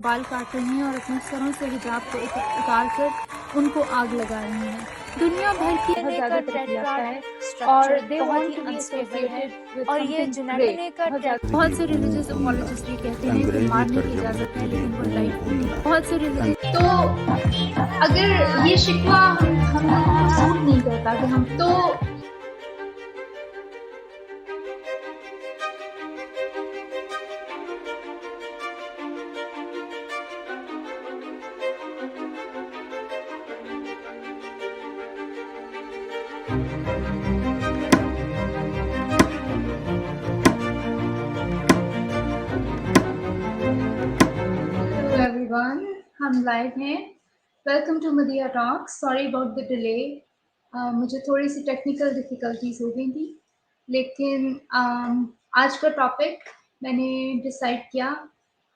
बाल काट रही हैं और अपने सरों से हिजाब को उतार कर उनको आग लगा रही हैं। दुनिया भर की बहुत ज़्यादा तरक्की याफ्ता है और they want to be associated with something great. बहुत से रिलीजियस अपॉलजिस्ट ये कहते हैं कि मारने की इजाज़त है लेकिन वो लाइफ नहीं। बहुत से रिलीजियस तो अगर ये शिकवा हम सूट नहीं करता कि हम तो everyone, हम लाइव हैं। Welcome to Madhiya Talks. Sorry about the delay, मुझे थोड़ी सी टेक्निकल डिफ़िकल्टीज हो गई थी, लेकिन आज का टॉपिक मैंने डिसाइड किया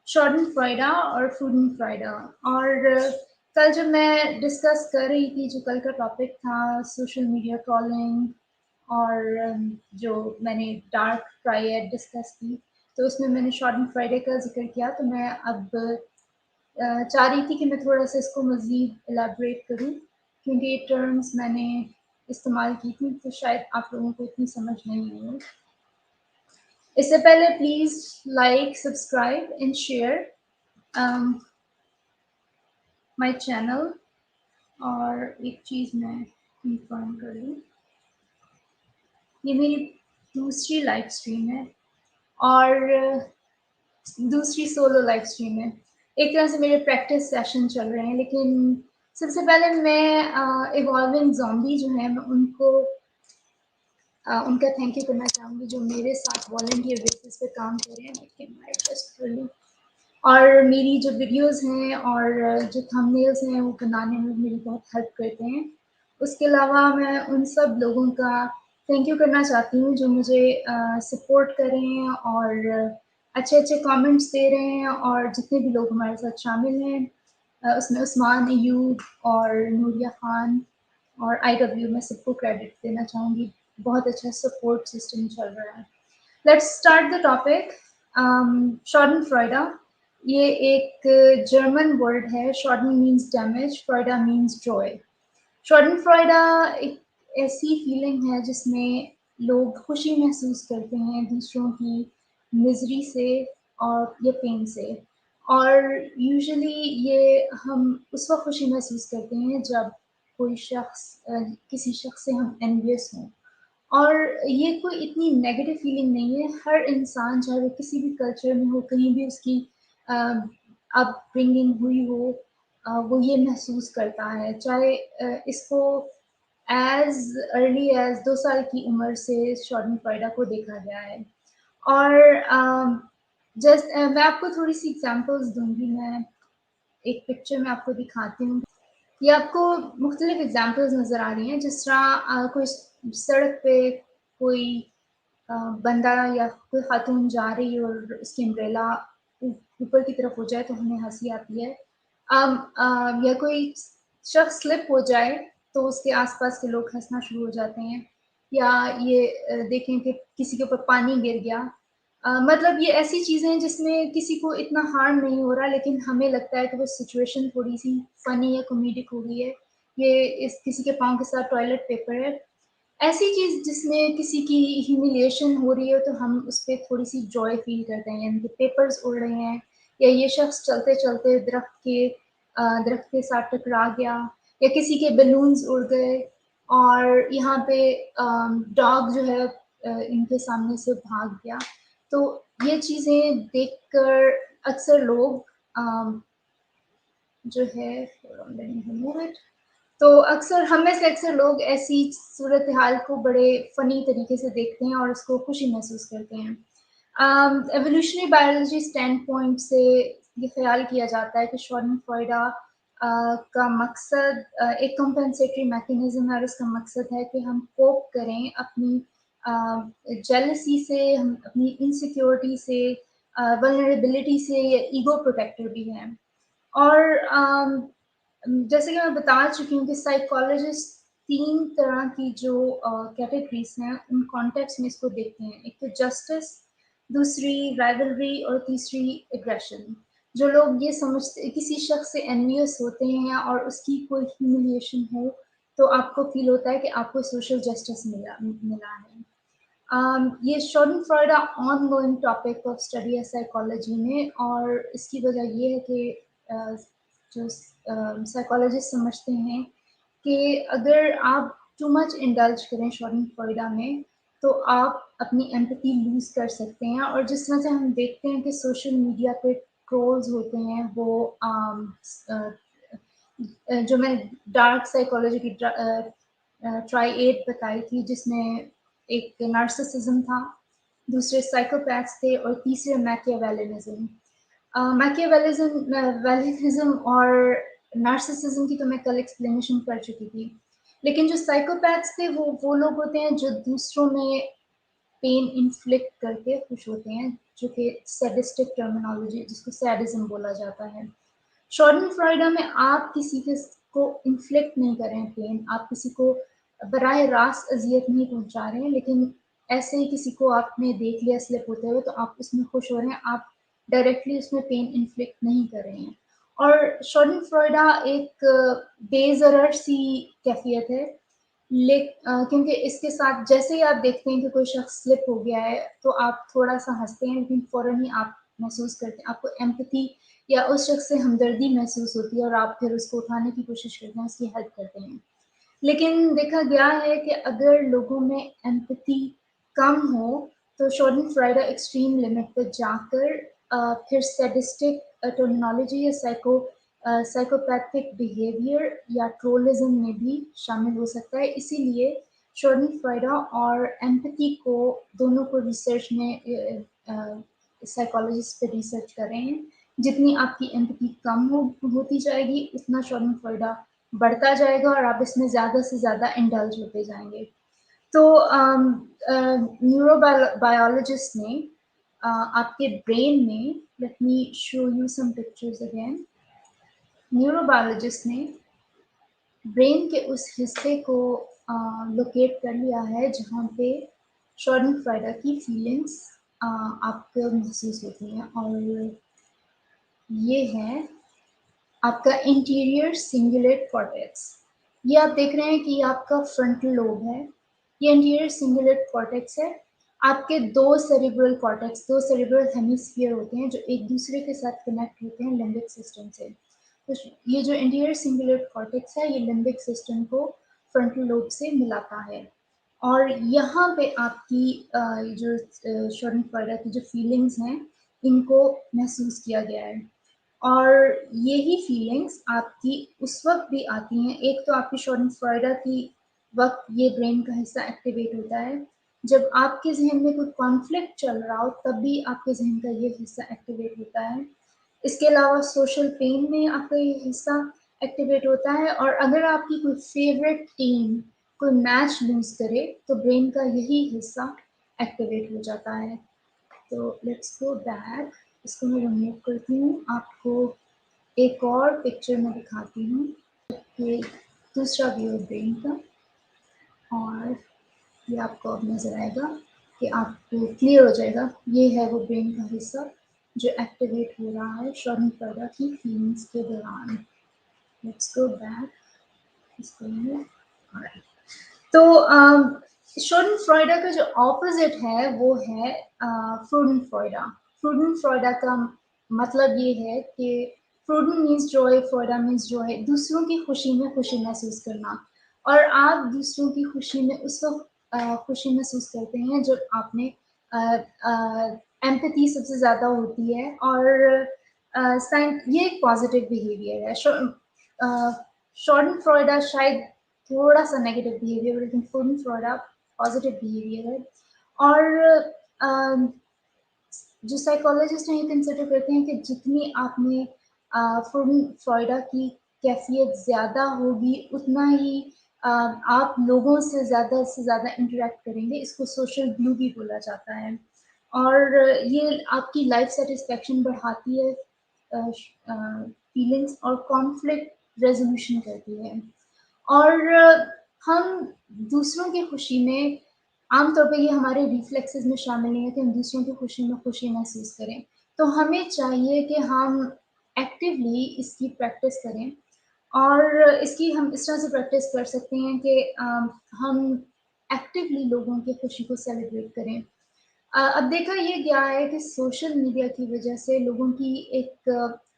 शॉर्डनफ्राइडे और फ्रूडेनफ्राइडे। और कल जब मैं डिस्कस कर रही थी, जो कल का टॉपिक था सोशल मीडिया ट्रोलिंग और जो मैंने डार्क ट्रायड डिस्कस की, तो उसमें मैंने शॉर्डनफ्राइडे का जिक्र किया। तो मैं अब चाह रही थी कि मैं थोड़ा सा इसको मज़ीद एलैबोरेट करूं, क्योंकि ये टर्म्स मैंने इस्तेमाल की थी तो शायद आप लोगों को इतनी समझ नहीं आई हो। इससे पहले please like, subscribe and share my channel. और एक चीज़ मैं इन्फॉर्म कर लूँ, ये मेरी दूसरी लाइव स्ट्रीम है और दूसरी सोलो लाइव स्ट्रीम है। एक तरह से मेरे प्रैक्टिस सेशन चल रहे हैं, लेकिन सबसे पहले मैं इवॉल्विंग ज़ॉम्बी जो है, मैं उनका थैंक यू करना चाहूँगी, जो मेरे साथ वॉलंटियर बेसिस पे काम कर रहे हैं। मैं एडजस्ट कर लूँ। और मेरी जो वीडियोस हैं और जो थंबनेल्स हैं वो बनाने में मेरी बहुत हेल्प करते हैं। उसके अलावा मैं उन सब लोगों का थैंक यू करना चाहती हूँ जो मुझे सपोर्ट कर रहे हैं और अच्छे अच्छे कमेंट्स दे रहे हैं। और जितने भी लोग हमारे साथ शामिल हैं, उसमें उस्मान अयूब और नूरिया खान और IW, मैं सबको क्रेडिट देना चाहूँगी। बहुत अच्छा सपोर्ट सिस्टम चल रहा है। Let's start the topic. Schadenfreude ये एक जर्मन वर्ड है। Schaden means damage, freude means joy. Schadenfreude एक ऐसी फीलिंग है जिसमें लोग खुशी महसूस करते हैं दूसरों की मिजरी से और या पेन से। और यूजुअली ये हम उस वक्त खुशी महसूस करते हैं जब कोई शख्स किसी शख्स से हम एनवियस हों। और ये कोई इतनी नेगेटिव फीलिंग नहीं है। हर इंसान, चाहे वो किसी भी कल्चर में हो, कहीं भी उसकी अपब्रिंगिंग हुई हो, वो ये महसूस करता है। चाहे इसको एज अर्ली एज 2 साल की उम्र से शॉर्डनफ्राइडे को देखा गया है। और जस्ट मैं आपको थोड़ी सी एग्जांपल्स दूंगी। मैं एक पिक्चर में आपको दिखाती हूँ। ये आपको मुख्तलिफ एग्जांपल्स नज़र आ रही हैं। जिस तरह कोई सड़क पे कोई बंदा या कोई खातून जा रही है और उसकी अम्ब्रेला ऊपर की तरफ हो जाए तो हमें हंसी आती है। या कोई शख्स स्लिप हो जाए तो उसके आसपास के लोग हंसना शुरू हो जाते हैं। या ये देखें कि किसी के ऊपर पानी गिर गया। मतलब ये ऐसी चीज़ें हैं जिसमें किसी को इतना हार्म नहीं हो रहा, लेकिन हमें लगता है कि वो सिचुएशन थोड़ी सी फ़नी या कॉमेडिक हो गई है। ये इस किसी के पाँव के साथ टॉयलेट पेपर है। ऐसी चीज़ जिसमें किसी की ह्यूमिलिएशन हो रही है तो हम उस पे थोड़ी-सी जॉय फ़ील करते हैं, यानी कि पेपर्स उड़ रहे हैं या ये शख्स चलते-चलते दरख्त के साथ टकरा गया या किसी के बलून्स उड़ गए और यहाँ पे डॉग जो है इनके सामने से भाग गया। तो ये चीज़ें देखकर अक्सर लोग जो है तो अक्सर हम में से अक्सर लोग ऐसी सूरत हाल को बड़े फ़नी तरीके से देखते हैं और उसको खुशी महसूस करते हैं। एवोल्यूशनरी बायोलॉजी स्टैंड पॉइंट से ये ख्याल किया जाता है कि शॉर्डनफ्राइडे का मकसद एक कंपेंसेटरी मैकेनिज़्म है और इसका मकसद है कि हम कोप करें अपनी जेलसी से, हम अपनी इनसिक्योरिटी से, वल्नरेबिलिटी से। या ईगो प्रोटेक्टर भी है। और जैसे कि मैं बता चुकी हूँ कि साइकोलॉजिस्ट 3 तरह की जो कैटेगरीज़ हैं, उन कॉन्टेक्स्ट में इसको देखते हैं। एक तो जस्टिस, दूसरी राइवलरी और तीसरी एग्रेशन। जो लोग ये समझते किसी शख्स से एनवियस होते हैं और उसकी कोई ह्यूमिलिएशन हो, तो आपको फ़ील होता है कि आपको सोशल जस्टिस मिला है। ये शोडेनफ्रॉइड ऑनगोइंग टॉपिक ऑफ स्टडी है साइकोलॉजी में, और इसकी वजह ये है कि अ, जो साइकोलॉजिस्ट समझते हैं कि अगर आप टू मच इंडल्ज करें शोडेनफ्रॉइड में, तो आप अपनी एम्पैथी लूज़ कर सकते हैं। और जिस तरह से हम देखते हैं कि सोशल मीडिया पे ट्रोल्स होते हैं, वो अ, जो मैं डार्क साइकोलॉजी की ट्राई-8 बताई थी, जिसमें एक नार्सिसिज्म था, दूसरे साइकोपैथ्स थे और तीसरे मैकियावेलिनिज़्म। मैकियावेलिज़्म और नार्सिसिज्म की तो मैं कल एक्सप्लेनेशन कर चुकी थी। लेकिन जो साइकोपैथ्स थे वो लोग होते हैं जो दूसरों में पेन इन्फ्लिक्ट करके खुश होते हैं, जो कि सैडिस्टिक टर्मिनोलॉजी जिसको सैडिज़्म बोला जाता है। शोडेनफ्रॉइड में आप किसी को इन्फ्लिक्ट नहीं कर रहे हैं पेन, आप किसी को बराह रास्त अज़ियत नहीं पहुँचा रहे हैं, लेकिन ऐसे ही किसी को आपने देख लिया स्लिप होते हुए, तो आप उसमें खुश हो रहे हैं, आप डायरेक्टली उसमें पेन इन्फ्लिक्ट नहीं कर रहे हैं। और शोडेनफ्रॉइड एक बेज़रर सी कैफ़ियत है, क्योंकि इसके साथ जैसे ही आप देखते हैं कि कोई शख्स स्लिप हो गया है, तो आप थोड़ा-सा हँसते हैं, लेकिन फ़ौरन ही आप महसूस करते हैं, आपको एम्पैथी या उस शख्स से हमदर्दी महसूस होती है और आप फिर उसको उठाने की कोशिश करते हैं, उसकी हेल्प करते हैं। लेकिन देखा गया है कि अगर लोगों में एम्पैथी कम हो, तो शोडेनफ्रॉइड एक्सट्रीम लिमिट पे जाकर फिर सैडिस्टिक टर्मिनोलॉजी या साइकोपैथिक बिहेवियर या ट्रोलिज्म में भी शामिल हो सकता है। इसीलिए शोडेनफ्रॉइड और एम्पैथी को दोनों को रिसर्च में साइकोलॉजिस्ट पे रिसर्च कर रहे हैं। जितनी आपकी एम्पैथी कम होती जाएगी, उतना शोडेनफ्रॉइड बढ़ता जाएगा और आप इसमें ज़्यादा से ज़्यादा इंडल्ज होते जाएँगे। तो न्यूरोबायोलॉजिस्ट ने आपके ब्रेन में, let me show you some pictures again. Neurobiologist ने ब्रेन के उस हिस्से को लोकेट कर लिया है जहाँ पे शोडेनफ्रॉइड की फीलिंग्स आपको महसूस होती हैं, और ये है आपका इंटीरियर सिंगुलेट कॉर्टेक्स। ये आप देख रहे हैं कि ये आपका फ्रंटल लोब है। ये इंटीरियर सिंगुलेट कॉर्टेक्स है। आपके 2 सेरेब्रल कॉर्टेक्स, 2 सेरेब्रल हेमिस्फीयर होते हैं जो एक दूसरे के साथ कनेक्ट होते हैं लिम्बिक सिस्टम से। तो ये जो इंटीरियर सिंगुलेट कॉर्टेक्स है, ये लिम्बिक सिस्टम को फ्रंटल लोब से मिलाता है। और यहाँ पे आपकी जो शोडेनफ्रॉइड की जो फीलिंग्स हैं, इनको महसूस किया गया है। और यही फीलिंग्स आपकी उस वक़्त भी आती हैं। एक तो आपकी शोडेनफ्रॉइड की वक़्त ये ब्रेन का हिस्सा एक्टिवेट होता है, जब आपके ज़हन में कोई कॉन्फ्लिक्ट चल रहा हो, तब भी आपके ज़हन का ये हिस्सा एक्टिवेट होता है। इसके अलावा सोशल पेन में आपका ये हिस्सा एक्टिवेट होता है, और अगर आपकी कोई फ़ेवरेट टीम कोई मैच लूज़ करे, तो ब्रेन का यही हिस्सा एक्टिवेट हो जाता है। तो लेट्स गो बैक, इसको मैं रिमूव करती हूँ, आपको एक और पिक्चर में दिखाती हूँ। ये दूसरा व्यू है ब्रेन का, और ये आपको अब नज़र आएगा कि आपको क्लियर हो जाएगा। ये है वो ब्रेन का हिस्सा जो एक्टिवेट हो रहा है शोडेनफ्रॉइड की फीलिंग्स के दौरान। लेट्स गो बैक, इसको मैं ऑलराइट। तो शोडेनफ्रॉइड का जो ऑपोजिट है वो है फ्रूडेनफ्रॉइड। फ्रूडेनफ्रॉइड का मतलब ये है कि फ्रूडन मीन्स जॉय, फ्रॉइडा मीन्स जॉय, दूसरों की खुशी में खुशी महसूस करना। और आप दूसरों की खुशी में उस वक्त खुशी महसूस करते हैं जब आपने एम्पैथी सबसे ज़्यादा होती है, और ये एक पॉजिटिव बिहेवियर है। शोडेनफ्रॉइड शायद थोड़ा-सा नेगेटिव बिहेवियर, लेकिन फ्रूडेनफ्रॉइड पॉजिटिव बिहेवियर है। और अ, जो साइकोलॉजिस्ट हैं ये कंसिडर करते हैं कि जितनी आपने फ्रूडेनफ्रॉइड की कैफ़ियत ज़्यादा होगी, उतना ही आप लोगों से ज़्यादा इंटरैक्ट करेंगे। इसको सोशल ग्लू भी बोला जाता है, और ये आपकी लाइफ सैटिस्फैक्शन बढ़ाती है, फीलिंग्स और कॉन्फ्लिक्ट रेज़ोल्यूशन करती है। और हम दूसरों की खुशी में, आम तौर पे ये हमारे रिफ्लेक्सेस में शामिल नहीं है कि हम दूसरों की खुशी में खुशी महसूस करें। तो हमें चाहिए कि हम एक्टिवली इसकी प्रैक्टिस करें और इसकी हम इस तरह से प्रैक्टिस कर सकते हैं कि हम एक्टिवली लोगों की खुशी को सेलिब्रेट करें। अब देखा ये गया है कि सोशल मीडिया की वजह से लोगों की एक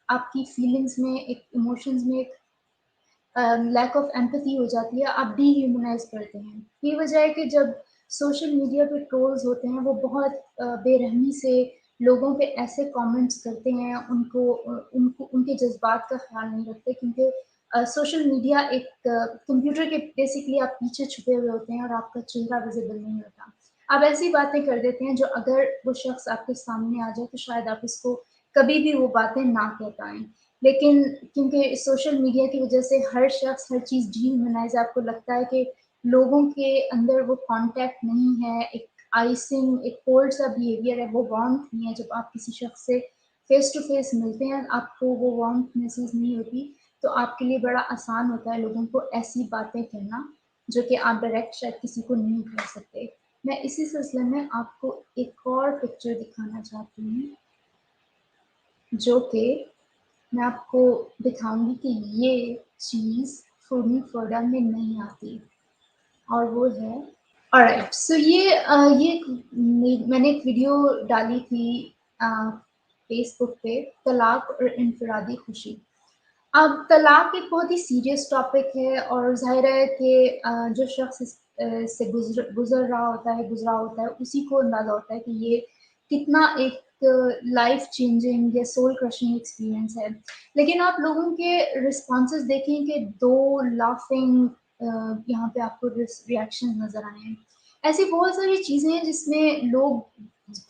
आपकी फीलिंग्स में, एक इमोशंस में एक लैक ऑफ एम्पैथी हो जाती है, आप डीह्यूमनाइज़ करते हैं। ये वजह है कि जब सोशल मीडिया पे ट्रोल्स होते हैं, वो बहुत बेरहमी से लोगों पे ऐसे कमेंट्स करते हैं, उनको उनके जज़्बात का ख़्याल नहीं रखते क्योंकि सोशल मीडिया एक कंप्यूटर के बेसिकली आप पीछे छुपे हुए होते हैं और आपका चेहरा विज़िबल नहीं होता। आप ऐसी बातें कर देते हैं जो अगर वो शख़्स आपके सामने आ जाए तो शायद आप उसको कभी भी वो बातें ना कह पाएँ। लेकिन क्योंकि सोशल मीडिया की वजह से हर शख्स हर चीज़ डीह्यूमनाइज़ आपको लगता है कि लोगों के अंदर वो कॉन्टैक्ट नहीं है, एक आइसिंग, एक कोल्ड सा बिहेवियर है, वो वार्मथ नहीं है। जब आप किसी शख्स से फेस टू फेस मिलते हैं, आपको वो वार्मथ महसूस नहीं होती, तो आपके लिए बड़ा आसान होता है लोगों को ऐसी बातें कहना, जो कि आप डायरेक्ट शायद किसी को नहीं कह सकते। मैं इसी सिलसिले में आपको एक और पिक्चर दिखाना चाहती हूँ, जो कि मैं आपको दिखाऊँगी कि ये चीज़ फूडी फोडा में नहीं आती और वो है ऑलराइट सो ये मैंने एक वीडियो डाली थी फेसबुक पे तलाक और इनफरादी खुशी। अब तलाक एक बहुत ही सीरियस टॉपिक है और ज़ाहिर है कि जो शख्स इससे गुज़रा होता है, उसी को अंदाज़ा होता है कि ये कितना एक लाइफ़ चेंजिंग या सोल क्रशिंग एक्सपीरियंस है। लेकिन आप लोगों के रिस्पॉन्सेज़ देखें कि 2 लाफिंग यहाँ पे आपको रिएक्शंस नज़र आए हैं। ऐसी बहुत सारी चीज़ें हैं जिसमें लोग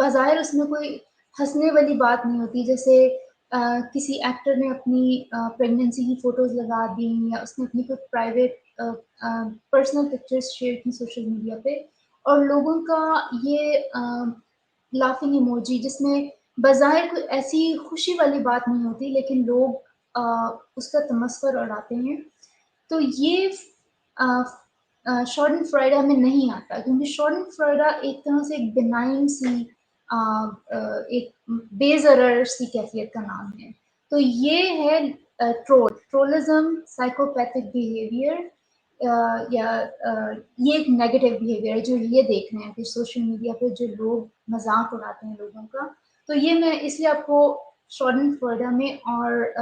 बज़ाहिर उसमें कोई हँसने वाली बात नहीं होती, जैसे किसी एक्टर ने अपनी प्रेगनेंसी की फ़ोटोज़ लगा दी या उसने अपनी कोई प्राइवेट पर्सनल पिक्चर्स शेयर की सोशल मीडिया पे और लोगों का ये लाफिंग इमोजी जिसमें बज़ाहिर कोई ऐसी खुशी वाली बात नहीं होती लेकिन लोग उसका तमस्खुर उड़ाते हैं। तो ये शॉर्डनफ्राइडा में नहीं आता क्योंकि शॉर्डनफ्राइडा एक तरह से एक बेनाइन सी एक बेज़रर सी कैफ़ियत का नाम है। तो ये है ट्रोलिज़्म, साइकोपैथिक बिहेवियर या ये एक नेगेटिव बिहेवियर है जो ये देख रहे हैं कि सोशल मीडिया पे जो लोग मज़ाक उड़ाते हैं लोगों का। तो ये मैं इसलिए आपको शॉर्डनफ्राइडा में और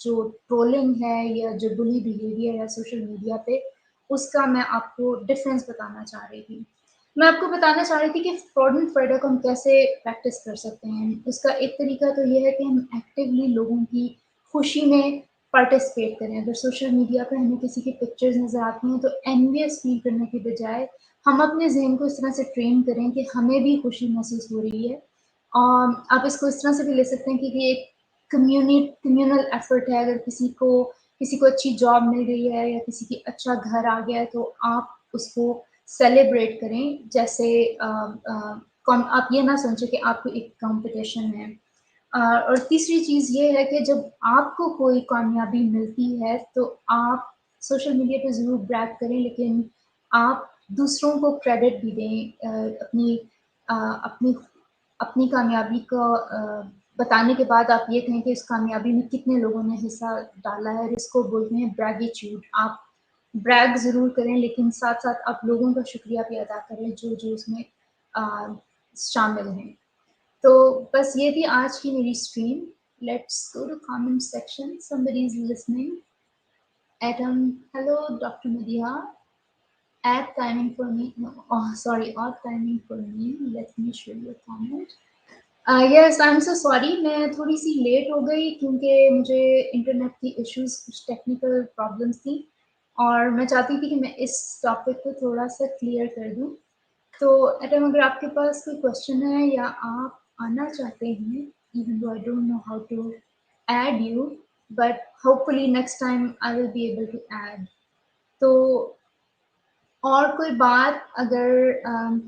जो ट्रोलिंग है या जो बुली बिहेवियर है सोशल मीडिया पे, उसका मैं आपको डिफ़रेंस बताना चाह रही थी। मैं आपको बताना चाह रही थी कि शॉर्डनफ्राइडा को हम कैसे प्रैक्टिस कर सकते हैं। उसका एक तरीका तो ये है कि हम एक्टिवली लोगों की खुशी में पार्टिसिपेट करें। अगर सोशल मीडिया पे हमें किसी की पिक्चर्स नज़र आती हैं, तो एनवियस फ़ील करने की बजाय हम अपने ज़हन को इस तरह से ट्रेन करें कि हमें भी खुशी महसूस हो रही है। आप इसको इस तरह से भी ले सकते हैं कि ये एक कम्युनल एफर्ट है। अगर किसी को अच्छी जॉब मिल गई है या किसी की अच्छा घर आ गया है तो आप उसको सेलिब्रेट करें जैसे आप ये ना सोचें कि आपको एक कंपटीशन है। और तीसरी चीज़ ये है कि जब आपको कोई कामयाबी मिलती है तो आप सोशल मीडिया पे ज़रूर ब्रैग करें लेकिन आप दूसरों को क्रेडिट भी दें अपनी अपनी कामयाबी को बताने के बाद आप ये कहें कि इस कामयाबी में कितने लोगों ने हिस्सा डाला है, इसको बोलते हैं ब्रैगिट्यूड। आप ब्रैग ज़रूर करें लेकिन साथ-साथ आप लोगों का शुक्रिया भी अदा करें जो उसमें अ, शामिल हैं। तो बस ये थी आज की मेरी stream. Let's go to comment section, somebody is listening. hello Dr. Madhiya. Add timing for me. No, oh, sorry, odd timing for me. Let me show you a comment. Yes I am so sorry मैं थोड़ी-सी late हो गई क्योंकि मुझे internet की issues कुछ technical problems थी और मैं चाहती थी कि मैं इस टॉपिक को थोड़ा-सा क्लियर कर दूँ। तो एटम अगर आपके पास कोई क्वेश्चन है या आप आना चाहते हैं, even though I don't know how to add you, but hopefully next time I will be able to add. तो और कोई बात अगर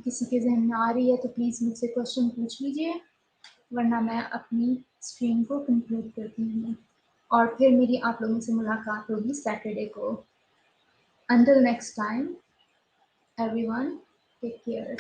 किसी के ज़हन में आ रही है तो प्लीज़ मुझसे क्वेश्चन पूछ लीजिए, वरना मैं अपनी स्ट्रीम को कंक्लूड करती हूँ और फिर मेरी आप लोगों से मुलाकात होगी सैटरडे को। Until next time, everyone, take care.